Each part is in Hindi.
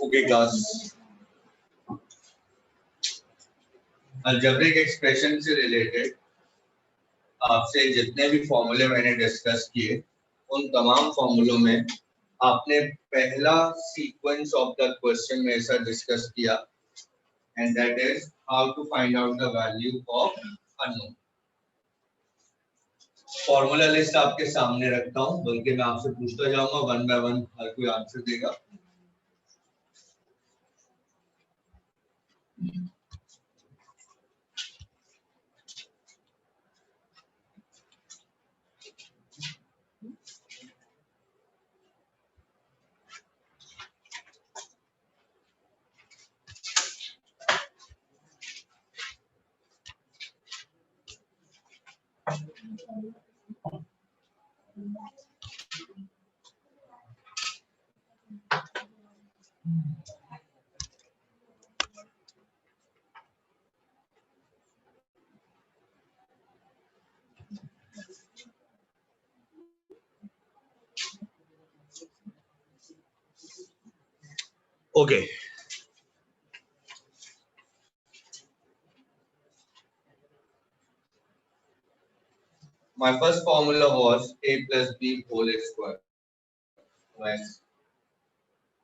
ओके क्लास, अलजेब्रिक एक्सप्रेशन से रिलेटेड आपसे जितने भी फॉर्मूले मैंने डिस्कस किए उन तमाम फॉर्मूलों में आपने पहला सीक्वेंस ऑफ द क्वेश्चन में ऐसा डिस्कस किया, and that is how to find out the value of unknown. Formula list आपके सामने रखता हूं, बल्कि मैं आपसे पूछता जाऊंगा वन बाय वन, हर कोई आंसर देगा। Okay, my first formula was a plus b whole square, when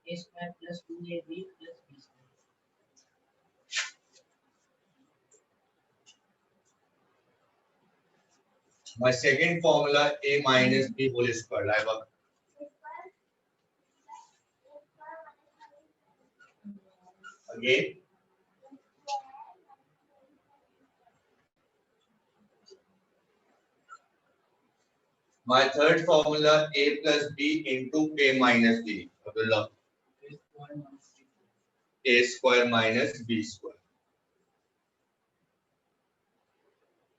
a square plus 2ab plus b square. my second formula a minus b whole square, like again my third formula a plus b into a minus b, Abdullah, a square minus b square.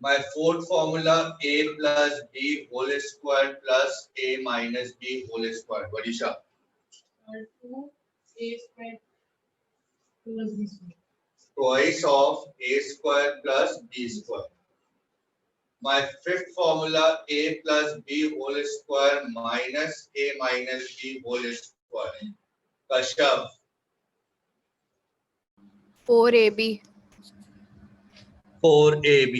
My fourth formula a plus b whole square plus a minus b whole square. Vadisha? 2a square plus b square. Twice of a square plus b square. My fifth formula a plus b whole square minus a minus b whole square. Kashyap? 4ab. 4ab.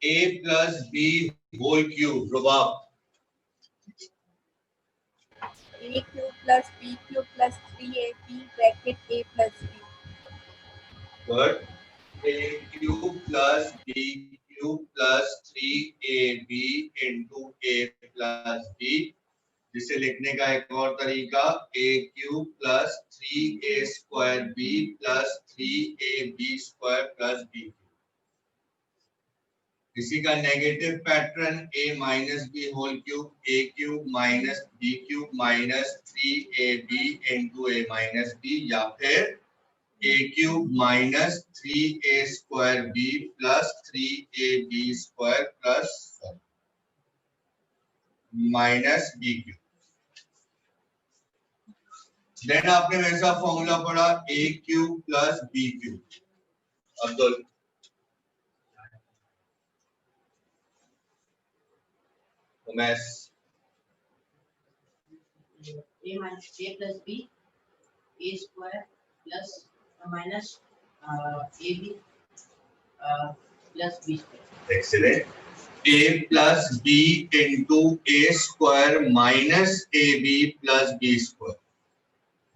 A plus b whole cube, Rubab. a cube plus b cube plus 3ab bracket a plus b. Good. A cube plus b cube plus 3ab into a plus b, जिसे लिखने का एक और तरीका a cube plus 3a square b plus 3ab square plus b। इसी का negative pattern a minus b whole cube a cube minus b cube minus 3ab into a minus b, या फिर a cube minus 3a square b plus 3ab square plus minus b cube. Then आपने वैसा फॉर्मूला पढ़ा a cube plus b cube. Abdul? Umesh? a minus a plus b a square plus minus ab plus b square. Excellent. A plus b into a square minus ab plus b square।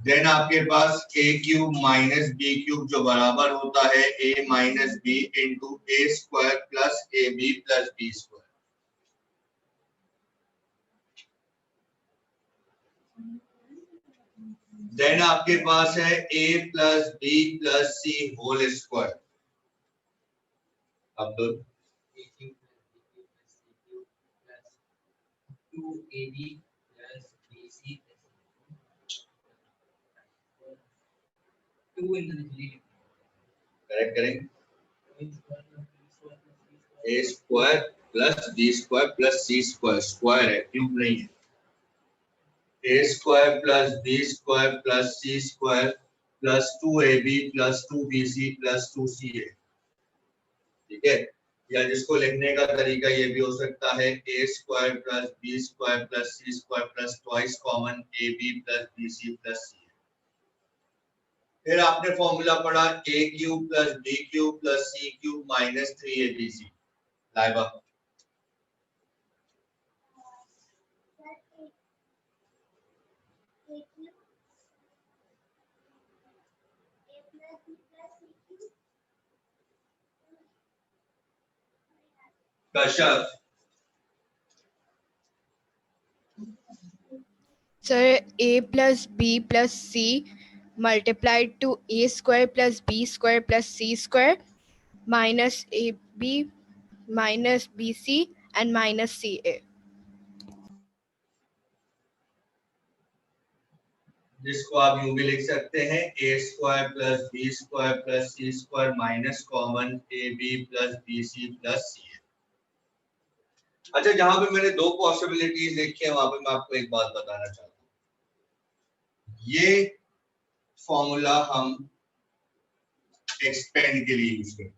Then आपके पास a cube minus b cube जो बराबर होता है a minus b into a square plus ab plus b square. Then आपके पास है a plus b plus c whole square. Abdul? a cube plus b cube plus c cube plus 2ab plus bc 2 in the 3. Correct करेंगे A square plus B square plus C square, square है क्यूब नहीं है, ए square plus B square plus C square plus 2ab plus 2bc plus 2ca, ठीक है। या जिसको लिखने का तरीका ये भी हो सकता है ए square plus B square plus C square plus twice common A B plus B C plus C. फिर आपने फॉर्मूला पढ़ा A cube plus B cube plus C cube minus 3abc। Laiba Kashyap Sir, a plus b plus c multiplied to a square plus b square plus c square minus ab minus bc and minus ca. जिसको आप यूं भी लिख सकते हैं A square plus B square plus C square minus common A B plus B C plus C. अच्छा, जहां पे मैंने दो पॉसिबिलिटीज देखी है वहां पे मैं आपको एक बात बताना चाहता हूँ। ये फॉर्मूला हम एक्सपेंड के लिए यूज करते हैं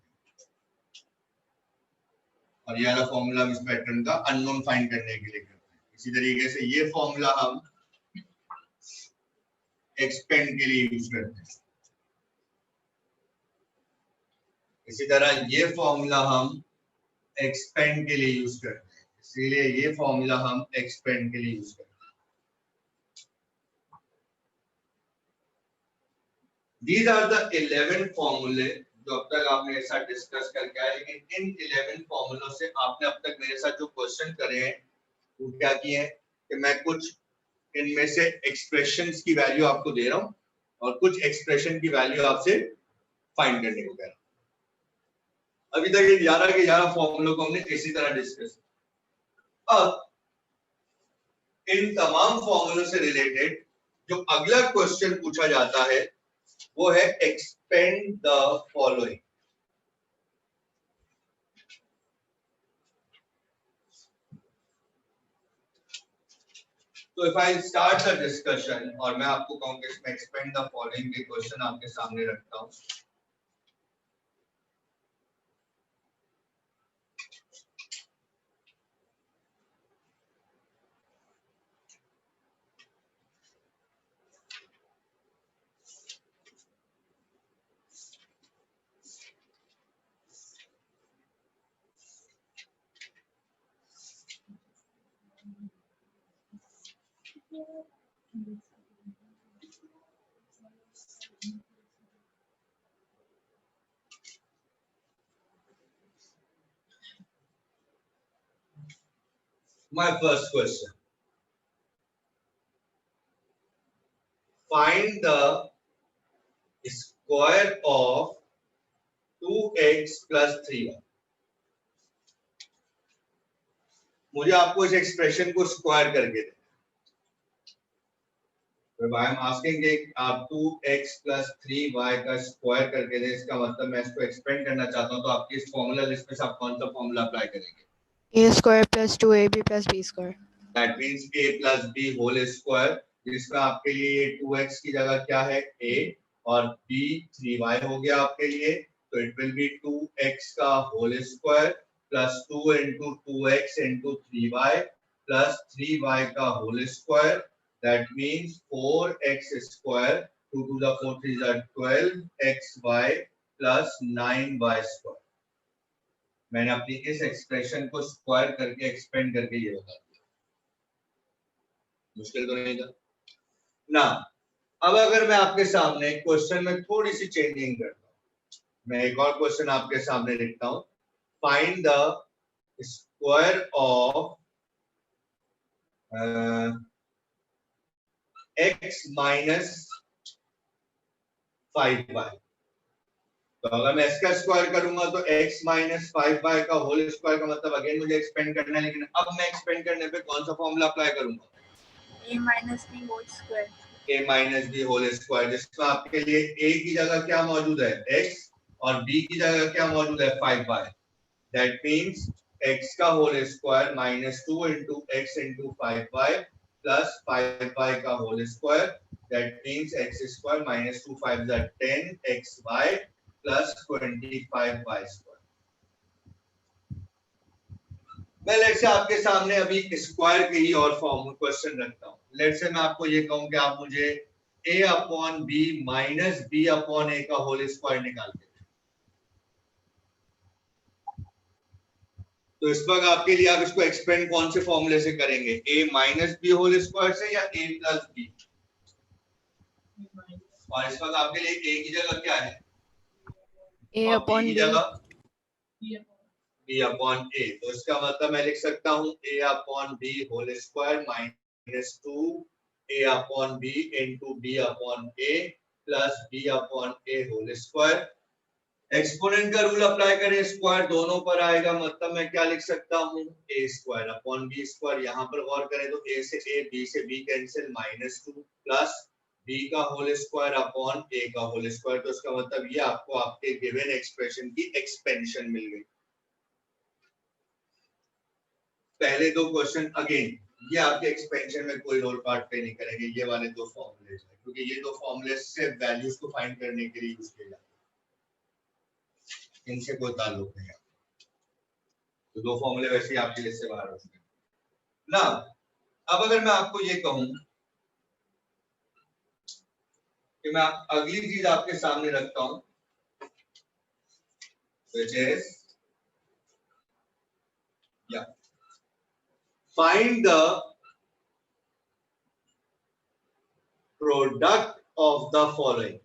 और ये वाला फॉर्मूला हम इस पैटर्न का अननोन फाइंड करने के लिए करते हैं। इसी तरीके से ये फॉर्मूला हम एक्सपेंड के लिए यूज करते हैं। इसी तरह ये फॉर्मूला हम एक्सपेंड के लिए यूज करते हैं, इसीलिए ये फॉर्मूला हम एक्सपेंड के लिए यूज करते हैं। These are the 11 फॉर्मूले जो अब तक आपने मेरे साथ डिस्कस करके आए, लेकिन इन 11 फॉर्मूलों से आपने अब तक मेरे साथ जो क्वेश्चन करे हैं वो क्या किए हैं कि मैं कुछ इनमें से एक्सप्रेशंस की वैल्यू आपको दे रहा हूं और कुछ एक्सप्रेशन की वैल्यू आपसे फाइंड करने को कह रहा हूं। अभी तक ये 11 के 11 फॉर्मूलों को हमने इसी तरह डिस्कस किया। अब इन तमाम फॉर्मूलों से रिलेटेड जो अगला क्वेश्चन पूछा जाता है वो है एक्सपेंड द फॉलोइंग। तो if I start the discussion और मैं आपको कहूं कि इसमें एक्सपेंड द फॉलोइंग के क्वेश्चन आपके सामने रखता हूं। My first question. Find the square of 2x plus 3y. मुझे आपको इस एक्सप्रेशन को स्क्वायर करके देना। तो आई एम आस्किंग कि आप 2x plus 3y का स्क्वायर करके दें, इसका मतलब मैं इसको एक्सपेंड करना चाहता हूं, तो आपकी इस फॉर्मूला लिस्ट में से आप कौन सा फॉर्मूला अप्लाई करेंगे? A square plus 2ab plus b square. That means a plus b whole square, जिसमें आपके लिए 2x की जगह क्या है a और b 3y हो गया आपके लिए, तो इट विल बी 2x का whole square plus 2 into 2x into 3y plus 3y का whole square, that means 4x square, 2 to the 4 3 is 12xy plus 9y square। मैंने अपनी इस एक्सप्रेशन को स्क्वायर करके एक्सपेंड करके ये बता दिया। मुश्किल तो नहीं था ना। अब अगर मैं आपके सामने क्वेश्चन में थोड़ी सी चेंजिंग करता हूं, मैं एक और क्वेश्चन आपके सामने लिखता हूं। Find the square of x minus 5y। तो अगर मैं इसका स्क्वायर करूंगा तो x minus 5y का होल स्क्वायर का मतलब अगेन मुझे एक्सपेंड करना है, लेकिन अब मैं एक्सपेंड करने पे कौन सा फॉर्मूला अप्लाई करूंगा? a minus b whole square। a minus b whole square, जिसमें आपके लिए a की जगह क्या मौजूद है x और b की जगह क्या मौजूद है 5y। दैट मींस x का whole square -2 into x into 5y plus 5y का whole square. That means x square -2 5 10 xy plus 25y square. मैं लेट से आपके सामने अभी स्क्वायर के ही और फॉर्म क्वेश्चन रखता हूँ। लेट से मैं आपको ये कहूँ कि आप मुझे a upon B minus B upon A का होल स्क्वायर निकाल के, तो इस वक्त आपके लिए आप इसको एक्सपेंड कौन से फॉर्मूले से करेंगे, a minus b whole square से या a प्लस बी। और इस वक्त आपके लिए a की जगह क्या है A और b upon की B. जगह b अपॉन a। तो इसका मतलब मैं लिख सकता हूँ a upon b whole square -2 a upon b into b upon a plus b upon a whole square. Exponent का रूल अप्लाई करें, स्क्वायर दोनों पर आएगा, मतलब मैं क्या लिख सकता हूँ a square upon b square. यहाँ पर गौर करें तो a से a, b से b कैंसिल, -2 प्लस b का होल स्क्वायर अपॉन a का होल स्क्वायर। तो इसका मतलब ये आपको आपके गिवन एक्सप्रेशन की एक्सपेंशन मिल गई। पहले दो क्वेश्चन अगेन ये आपके एक्सपेंशन में कोई रोल पार्ट प्ले नहीं करेंगे, ये वाले दो फॉर्मूले, क्योंकि ये दो फॉर्मूले से वैल्यूज को फाइंड करने के लिए यूज किए जाते हैं, इनसे कोई ताल्लुक नहीं है। तो दो फॉर्मूले वैसे ही आपके लिस्ट से बाहर हो चुके हैं ना। अब अगर मैं आपको ये कहूं कि मैं अगली चीज आपके सामने रखता हूं, which is find the product of the following।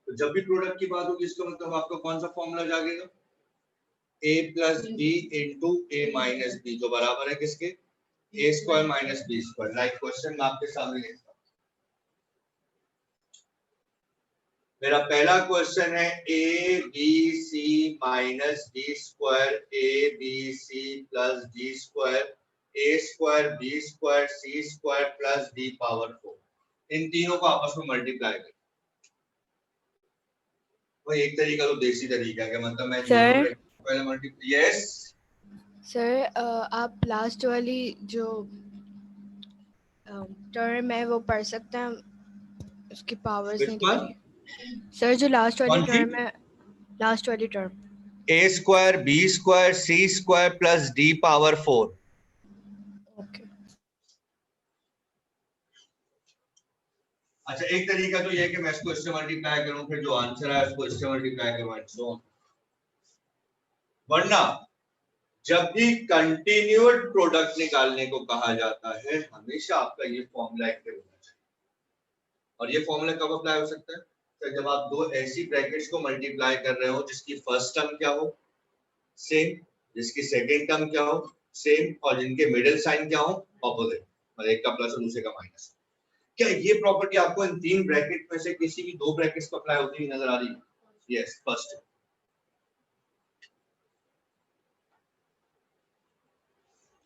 तो जब भी प्रोडक्ट की बात होगी इसका मतलब आपका कौन सा फॉर्मूला जागेगा, a plus b into a minus b, जो बराबर है किसके, a square minus b square. Like question मैं आपके सामने लिखता हूं। मेरा पहला क्वेश्चन है a b c minus d square a b c plus D square a square b square c square plus d power 4। इन तीनों को आपस में मल्टीप्लाई करें। वो एक तरीका तो देसी तरीका है, मतलब मैं सर पहले मल्टीप्लाई। यस सर आप लास्ट वाली जो टर्म है वो पढ़ सकते हैं, उसकी पावर्स नहीं दिख रही। सर जो लास्ट वाली कौन सी? टर्म है, लास्ट वाली term a square b square c square plus d power 4। Okay. अच्छा एक तरीका तो ये है कि मैं इसको इससे मल्टीप्लाई करूं, फिर जो आंसर है उसको इससे मल्टीप्लाई करूं एंड सो ऑन। वरना जब भी कंटिन्यूड प्रोडक्ट निकालने को कहा जाता है हमेशा आपका ये फॉर्मूला एक्टिव होना चाहिए। और ये फॉर्मूला कब अप्लाई हो सकता है, तो जब आप दो ऐसी ब्रैकेट्स को मल्टीप्लाई कर रहे हो जिसकी फर्स्ट टर्म क्या हो सेम, जिसकी सेकंड टर्म क्या हो सेम, और जिनके मिडिल साइन क्या हो ऑपोजिट, मतलब एक का प्लस और दूसरे का माइनस। क्या ये प्रॉपर्टी आपको इन तीन ब्रैकेट में से किसी भी दो ब्रैकेट्स पर अप्लाई होती हुई नजर आ रही है? Yes first.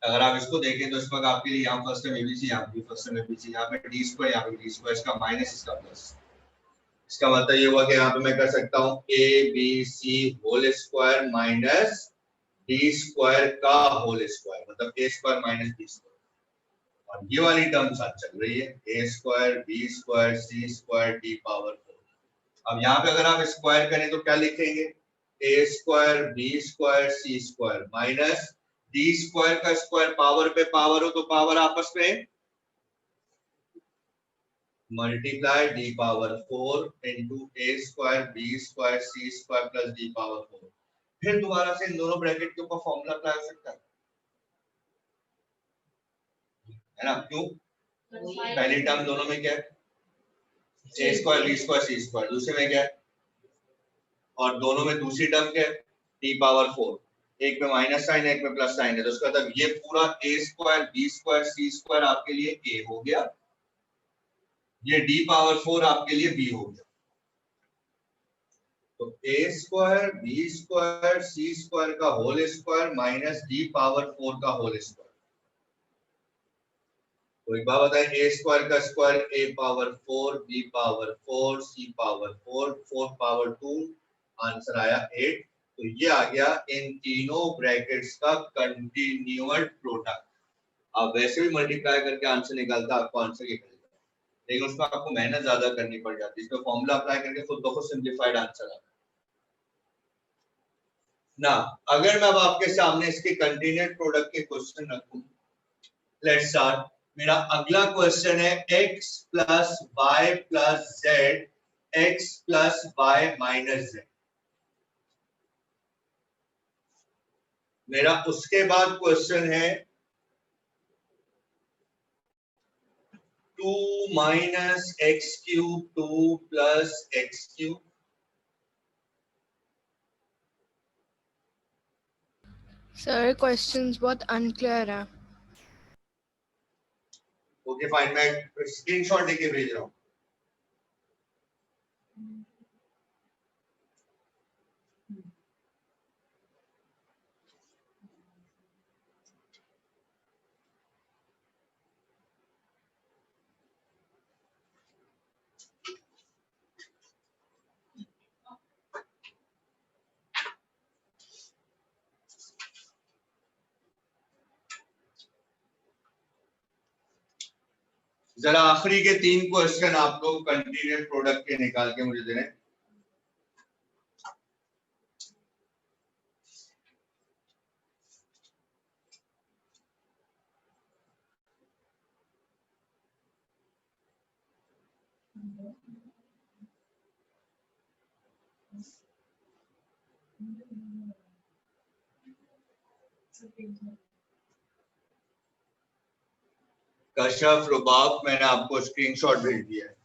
अगर आप इसको देखें तो इस वक्त आपके लिए यहाँ फर्स्ट टर्म एबीसी, यहाँ पे फर्स्ट टर्म एबीसी, यहाँ पे डी स्क्वायर, यहाँ पे डी स्क्वायर, इसका माइनस इसका प्लस। इसका मतलब ये हुआ कि यहाँ पे मैं कर सकता हूँ a b c whole square minus d square का होल स्क्वायर, मतलब a square minus b square. और ये वाली टर्म साथ चल रही है ए square b square c square d power 4। अब यहाँ पे अगर आप स्क्वायर करें तो क्या लिखेंगे, ए square b square c square minus d square का स्क्वायर, पावर पे पावर हो तो पावर आपस में मल्टीप्लाई डी पावर 4 इंटू ए square b square c square plus D power 4। फिर दोबारा से इन दोनों ब्रैकेट के ऊपर फॉर्मूला अप्लाई हो सकता है ना। क्यों, पहली टर्म दोनों में क्या है ए square b square c square, दूसरे में क्या है, और दोनों में दूसरी टर्म क्या है डी पावर 4, एक में माइनस साइन है एक में प्लस साइन है। तो उसका मतलब ये पूरा ए square b square c square आपके लिए ए हो गया, ये डी पावर 4 आपके लिए बी हो गया। तो a square b square c square का whole square minus d power 4 का होल स्क्वायर, तो एक बार बताएं, ए स्क्वायर का square a power 4, b power 4, c power 4, 4 power 2, answer आया 8। तो ये आ गया इन तीनों ब्रैकेट्स का कंटिन्यूअस प्रोडक्ट। आप वैसे भी मल्टीप्लाई करके आंसर निकालता, आपको आंसर ये मिलेगा, लेकिन उसमें आपको मेहनत ज्यादा करनी पड़ जाती है। इसमें फॉर्मूला अप्लाई करके खुद ब खुद सिंप्लीफाइड आंसर आता है ना। अगर मैं अब आपके सामने इसके कंटिन्यूअस प्रोडक्ट के क्वेश्चन रखूं, लेट्स स्टार्ट। मेरा अगला क्वेश्चन है x plus y plus z, x plus y minus z. मेरा उसके बाद क्वेश्चन है 2 minus x cube 2 plus x cube. Sir questions बहुत अनक्लियर है। ओके फाइन, मैं स्क्रीनशॉट लेके भेज रहा हूँ। जरा आखिरी के 3 क्वेश्चन आप लोग कंटिन्यूअस प्रोडक्ट के निकाल के मुझे दे रहे हैं। कश्यप, रुबाब, मैंने आपको स्क्रीनशॉट भेज दिया है।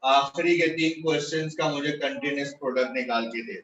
आखिरी के 3 क्वेश्चंस का मुझे कंटिन्यूअस प्रोडक्ट निकाल के दे।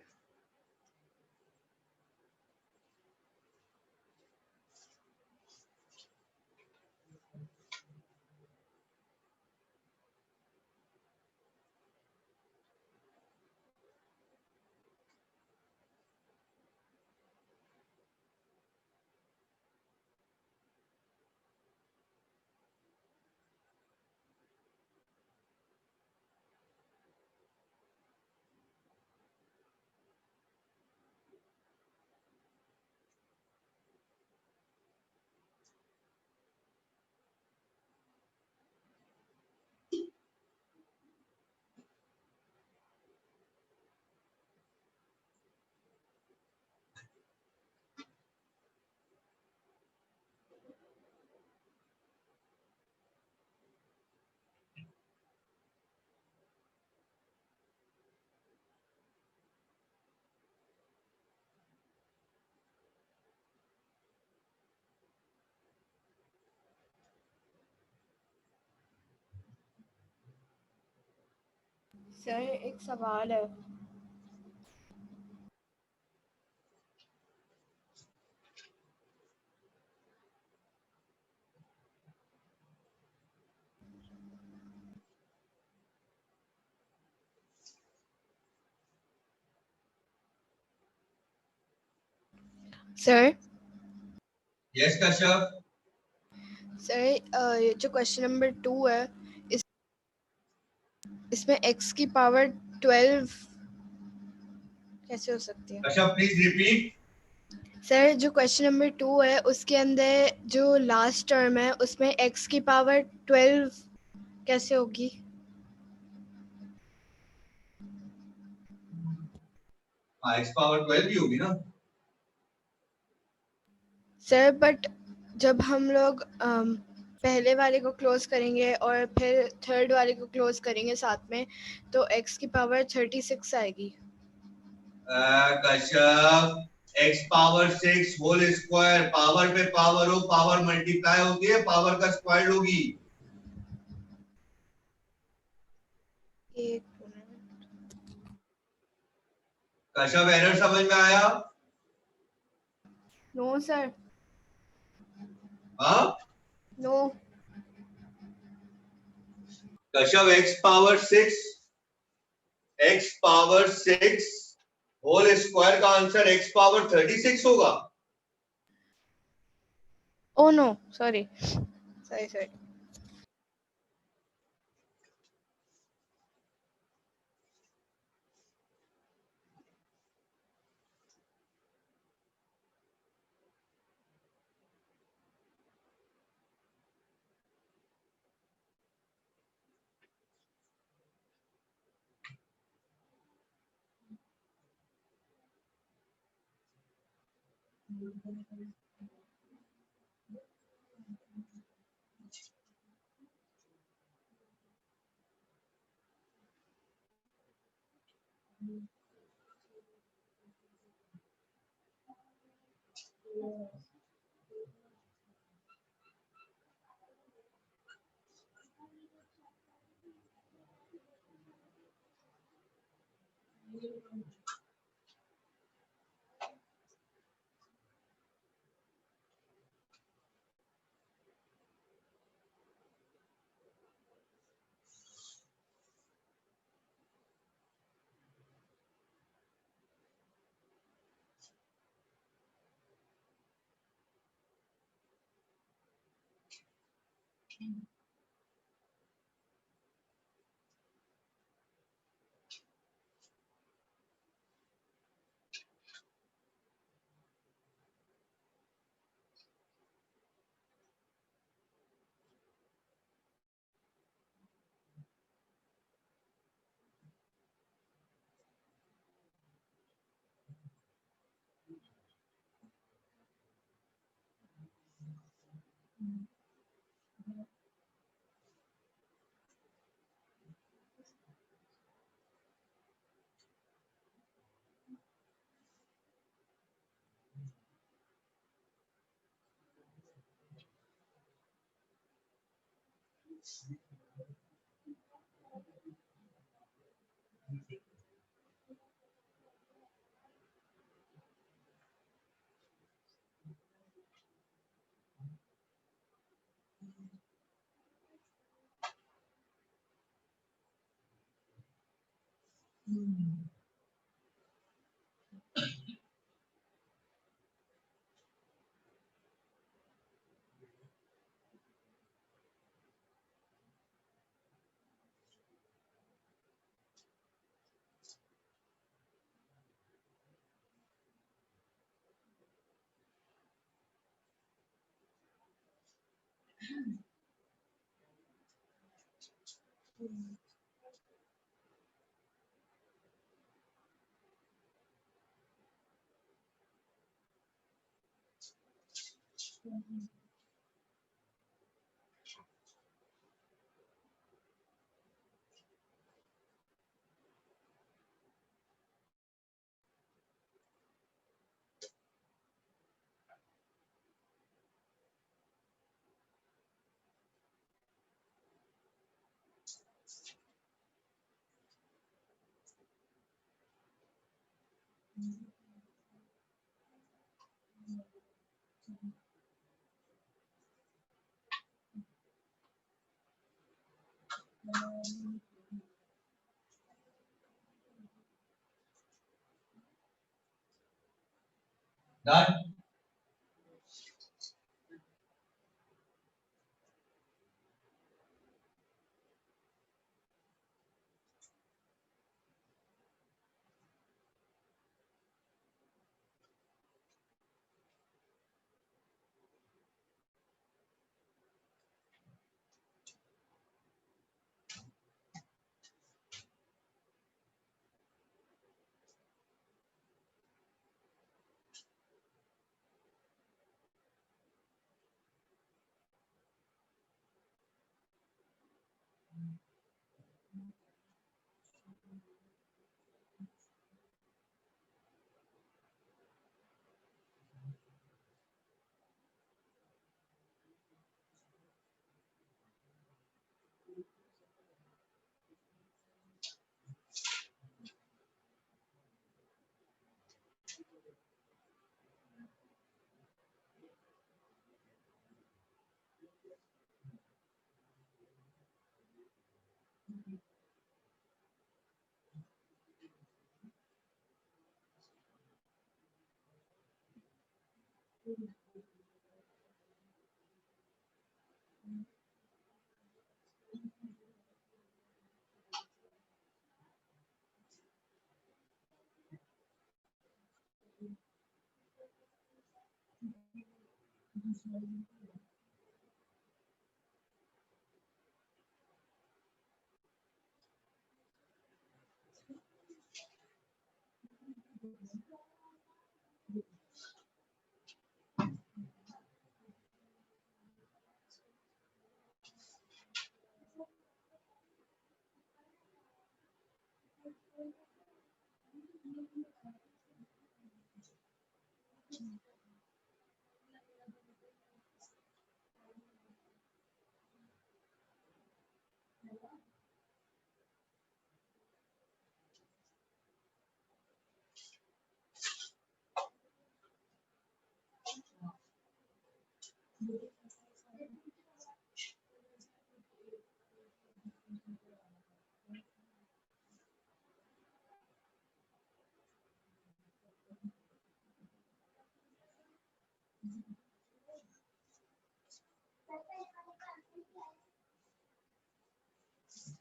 सर एक सवाल है। Sir yes Kashyap. सर ये जो क्वेश्चन नंबर 2 है, इसमें x की पावर 12 कैसे हो सकती है? Kashyap please repeat. सर जो क्वेश्चन नंबर 2 है उसके अंदर जो लास्ट टर्म है उसमें x की पावर 12 कैसे होगी? हाँ, x पावर 12 भी होगी ना। सर बट जब हम लोग पहले वाले को क्लोज करेंगे और फिर थर्ड वाले को क्लोज करेंगे साथ में, तो x की पावर 36 आएगी। Kashyap, x power 6 whole square, power पे पावर हो, पावर मल्टीप्लाई होती है, पावर का स्क्वायर होगी। एक मिनट। कश्यप एरर समझ में आया? नो सर, हाँ no. Kashyap, x power 6 whole square का आंसर x पावर 36 होगा। Oh no, sorry. Sorry. Done.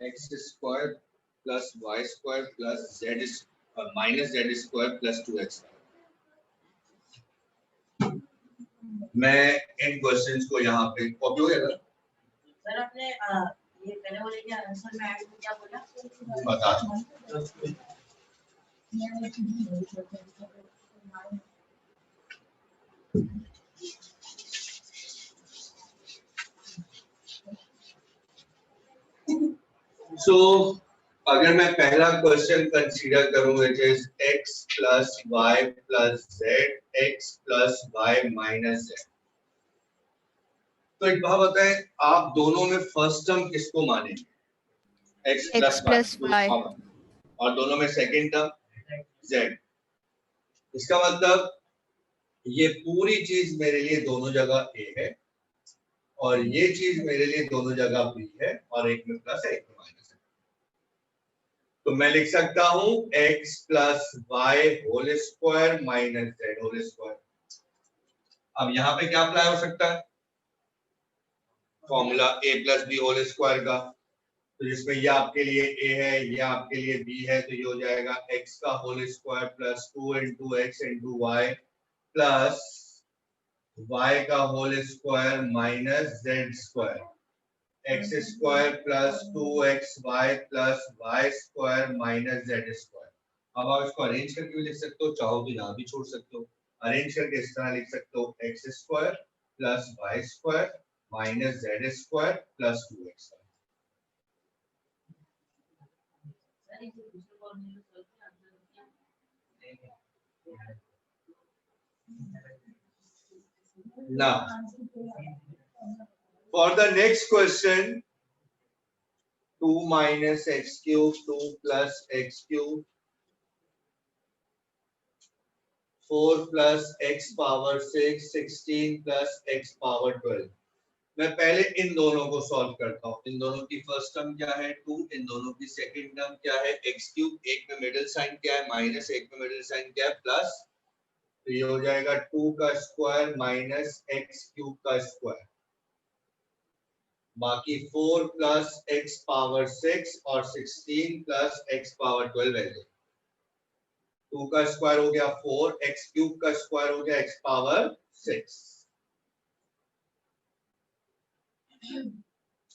X square plus y square plus z minus z square plus 2x। मैं इन क्वेश्चंस को यहाँ पे कॉपी हो गया था। सर आपने ये पहले वाले के आंसर में ऐड क्या बोला? बता दो। सो अगर मैं पहला क्वेश्चन कंसीडर करूं which is x plus y plus z x plus y minus z, तो एक बात बताएं, आप दोनों में फर्स्ट टर्म किसको मानेंगे? x प्लस y, और दोनों में सेकंड टर्म z। इसका मतलब ये पूरी चीज मेरे लिए दोनों जगह a है और ये चीज मेरे लिए दोनों जगह b है और एक में प्लस है एक में माइनस है। तो मैं लिख सकता हूं x plus y whole square minus z whole square. अब यहाँ पे क्या अप्लाई हो सकता है? Formula a plus b whole square का, तो जिसमें ये आपके लिए a है, ये आपके लिए b है, तो ये हो जाएगा x का whole square plus 2 into x into y plus y का whole square minus z square x square plus 2xy plus y square minus z square. अब आप इसको अरेंज करके भी लिख सकते हो, चाहो तो यहाँ भी छोड़ सकते हो। अरेंज करके इस तरह लिख सकते हो x square plus y square minus z square plus 2x। Sir इसे दूसरे फॉर्मूले में सॉल्व किया आंसर क्या? Now, for the next question, 2 minus x cube, 2 plus x cube, 4 plus x power 6, 16 plus x power 12। मैं पहले इन दोनों को सॉल्व करता हूँ। इन दोनों की फर्स्ट टर्म क्या है 2, इन दोनों की सेकंड टर्म क्या है x क्यूब, एक में मिडिल साइन क्या है माइनस, एक में मिडिल साइन क्या है प्लस, तो ये हो जाएगा 2 का स्क्वायर माइनस x क्यूब का स्क्वायर, बाकी 4 प्लस x पावर 6 और 16 प्लस x पावर 12 है। 2 का स्क्वायर हो गया 4, x क्यूब का स्क्वायर हो गया x पावर 6।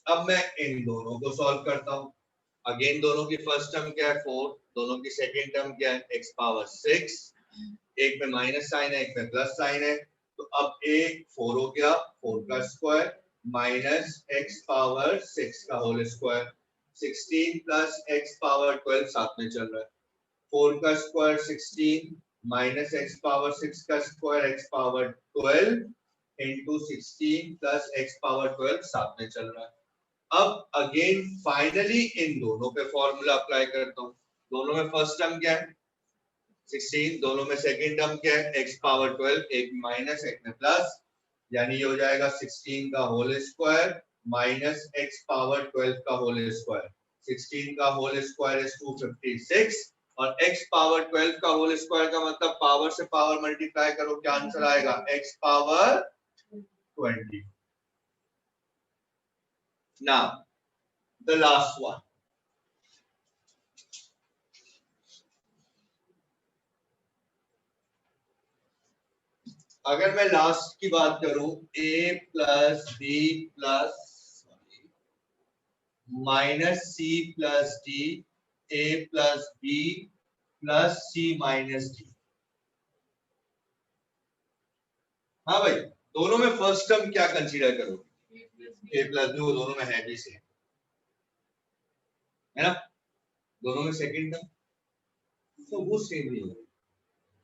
अब मैं इन दोनों को सॉल्व करता हूं। अगेन दोनों की फर्स्ट टर्म क्या है 4, दोनों की सेकंड टर्म क्या है x पावर 6, एक में माइनस साइन है एक में प्लस साइन है, तो अब एक 4 हो गया 4 का स्क्वायर माइनस x पावर 6 का whole square, 16 plus x power 12 साथ में चल रहा है, 4 का स्क्वायर 16 माइनस x पावर 6 का square x power 12 into 16 plus x power 12 साथ में चल रहा है। अब अगेन फाइनली इन दोनों पे फॉर्मूला अप्लाई करता हूं। दोनों में फर्स्ट टर्म क्या है 16, दोनों में सेकंड टर्म क्या है x पावर 12, एक माइनस एक में प्लस, यानी ये हो जाएगा 16 का whole square minus x power 12 का होल स्क्वायर। 16 का होल स्क्वायर इज 256 और x पावर 12 का होल स्क्वायर का मतलब पावर से पावर मल्टीप्लाई करो, क्या आंसर आएगा x power 20। Now the last one, अगर मैं लास्ट की बात करूं, a plus b plus minus c plus d, a plus b plus c minus d. हाँ भाई, दोनों में फर्स्ट टर्म क्या कंसीडर करोगे? ए प्लस बी, वो दोनों में है भी सेम, है ना? दोनों में सेकंड टर्म तो वो सेम ही होगा,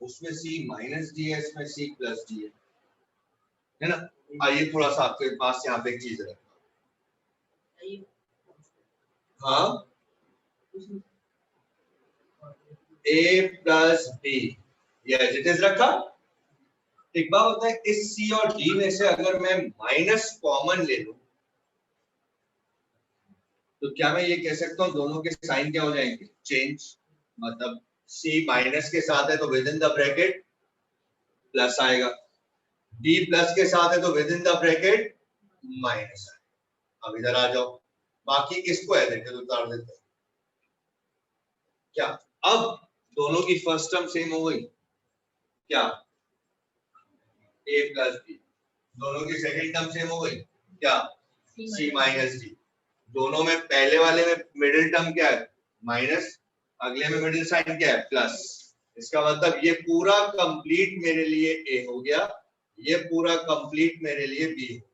उसमें c माइनस डी है, इसमें c प्लस डी है ना? आइए थोड़ा सा आपके पास यहाँ पे एक चीज रखा, हाँ, a प्लस बी ये एज इट इज रखा। एक बात होता है, इस c और d में से अगर मैं माइनस कॉमन ले लूं तो क्या मैं ये कह सकता हूँ दोनों के साइन क्या हो जाएंगे? चेंज। मतलब c माइनस के साथ है तो with in the bracket plus आएगा, d प्लस के साथ है तो with in the bracket minus आएगा। अब इधर आ जाओ, बाकी किसको है देखे तो उतार देते हैं क्या? अब दोनों की फर्स्ट टर्म सेम हो गई क्या? a plus b. दोनों की सेकंड टर्म सेम हो गई क्या? c minus d. दोनों में पहले वाले में मिडिल टर्म क्या है? माइनस, अगले में मिडिल साइन क्या है? प्लस। इसका मतलब ये पूरा कंप्लीट मेरे लिए a हो गया, ये पूरा कंप्लीट मेरे लिए b हो गया।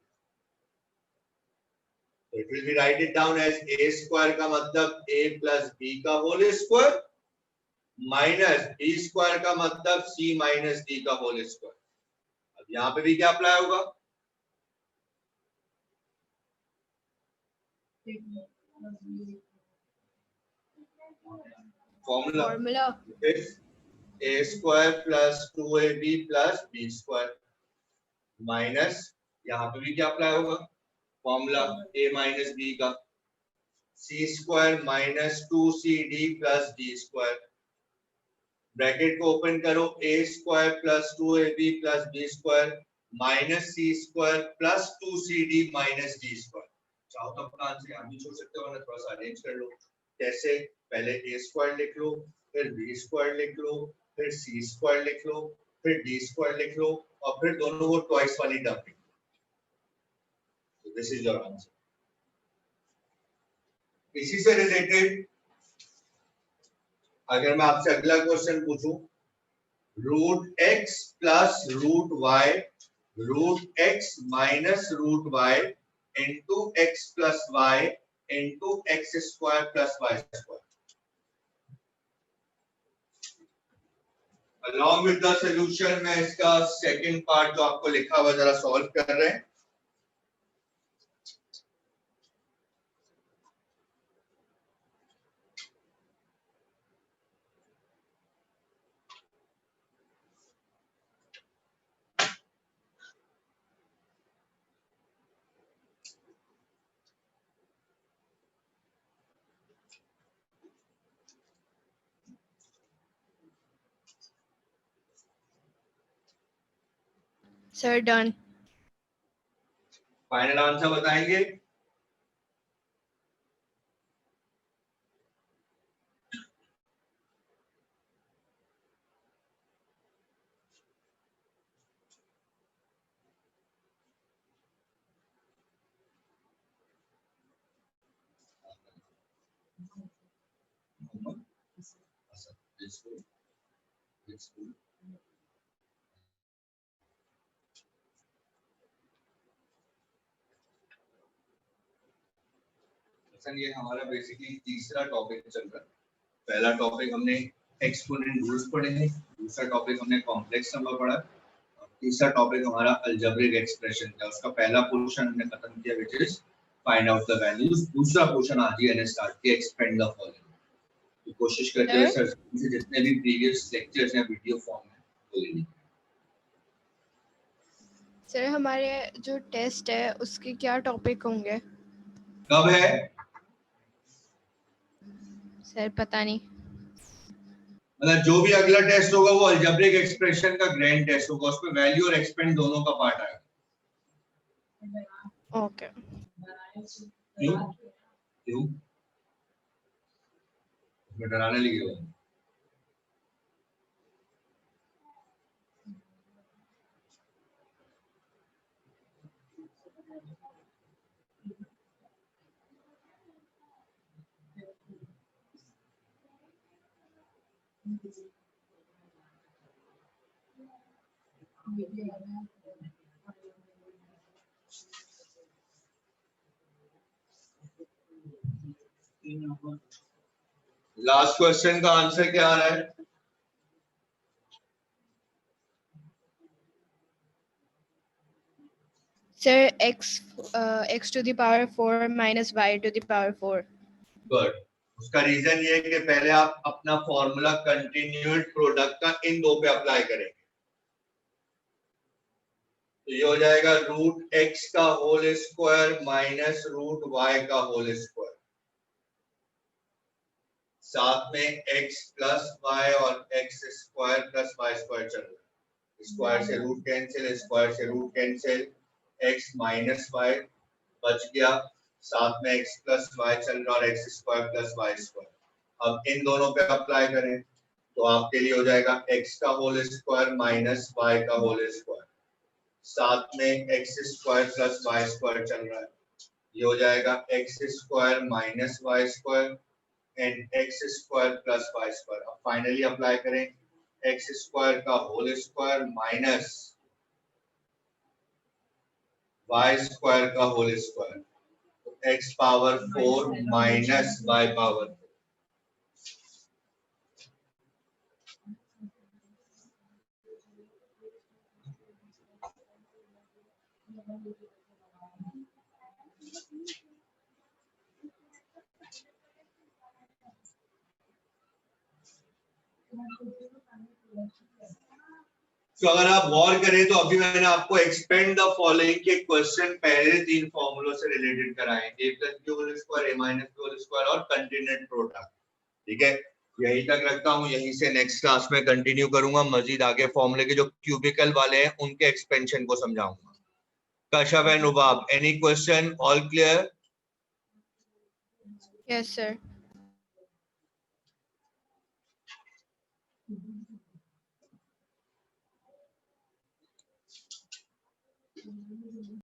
So it will be write it down as a square का मतलब a plus b का whole square minus b square का मतलब c माइनस d का होल स्क्वायर। अब यहाँ पे भी क्या अप्लाई होगा? Formula a square plus 2ab plus b square minus यहाँ पे भी क्या अप्लाई होगा? फॉर्मूला a माइनस b का c square minus 2cd plus d square. Bracket को ओपन करो, a square plus 2ab plus b square minus c square plus 2cd minus d square. चाहो तो अपना आंसर यहाँ भी छोड़ सकते हो, वरना थोड़ा सा अरेंज कर लो। कैसे? पहले a स्क्वायर लिख लो, फिर b स्क्वायर लिख लो, फिर c स्क्वायर लिख लो, फिर d स्क्वायर लिख लो, और फिर दोनों को ट्वाइस वाली टर्म लिख लो। This is your answer. इसी से रिलेटेड अगर मैं आपसे अगला क्वेश्चन पूछूं, root x plus root y root x minus root y into x plus y into x square plus y square, along with the solution में इसका सेकंड पार्ट जो आपको लिखा हुआ जरा सॉल्व कर रहे हैं। Sir done. फाइनल आंसर बताएंगे? ये हमारा बेसिकली तीसरा टॉपिक चल रहा है। पहला टॉपिक हमने एक्सपोनेंट रूल्स पढ़े हैं, दूसरा टॉपिक हमने कॉम्प्लेक्स नंबर पढ़ा, और तीसरा टॉपिक हमारा अलजेब्रिक एक्सप्रेशन का। उसका पहला पोर्शन हमने खत्म किया, which is find out the values. दूसरा पोर्शन आज ही मैंने स्टार्ट किया, एक्सपेंड द फॉलोइंग। तो कोशिश करते हैं सर जितने भी प्रीवियस लेक्चर्स हैं वीडियो फॉर्म में वो लेने। सर हमारे जो टेस्ट है उसके क्या टॉपिक होंगे? कब है? सर पता नहीं। मतलब जो भी अगला टेस्ट होगा वो अलजेब्रिक एक्सप्रेशन का ग्रैंड टेस्ट होगा, उसमें वैल्यू और एक्सपेंड दोनों का पार्ट आएगा। ओके। क्यों? क्यों? डराने लगे हो? लास्ट क्वेश्चन का आंसर क्या आ रहा है? Sir, x to the power 4 minus y to the power 4. Good. उसका रीजन ये है कि पहले आप अपना फॉर्मूला कंटिन्यूड प्रोडक्ट का इन दो पे अप्लाई करेंगे। तो ये हो जाएगा रूट एक्स का whole square minus root y का होल स्क्वायर, साथ में x प्लस वाई और x square plus y square चल रहा है। स्क्वायर से रूट कैंसिल, स्क्वायर से root cancel, x minus y बच गया, साथ में x प्लस वाई चल रहा और x square plus y square. अब इन दोनों पे अप्लाई करें तो आपके लिए हो जाएगा x का होल स्क्वायर माइनस वाई का होल स्क्वायर, साथ में x square plus y square चल रहा है। ये हो जाएगा x square minus y square and x square plus y square. अब फाइनली अप्लाई करें एक्स स्क्वायर का whole square minus y square का होल स्क्वायर, तो x power 4 minus y power 4। तो अगर आप गौर करें तो अभी मैंने आपको एक्सपेंड द फॉलोइंग के क्वेश्चन पहले 3 फॉर्मूलों से रिलेटेड कराए, a plus b whole square, a minus b whole square और कंटीन्यूट प्रोडक्ट। ठीक है, यहीं तक रखता हूं, यहीं से नेक्स्ट क्लास में कंटिन्यू करूंगा। मजीद आगे फॉर्मूले के जो क्यूबिकल वाले हैं उनके एक्सपेंशन को समझाऊंगा। Kashaf and Rubab, any question? All clear? Yes, sir.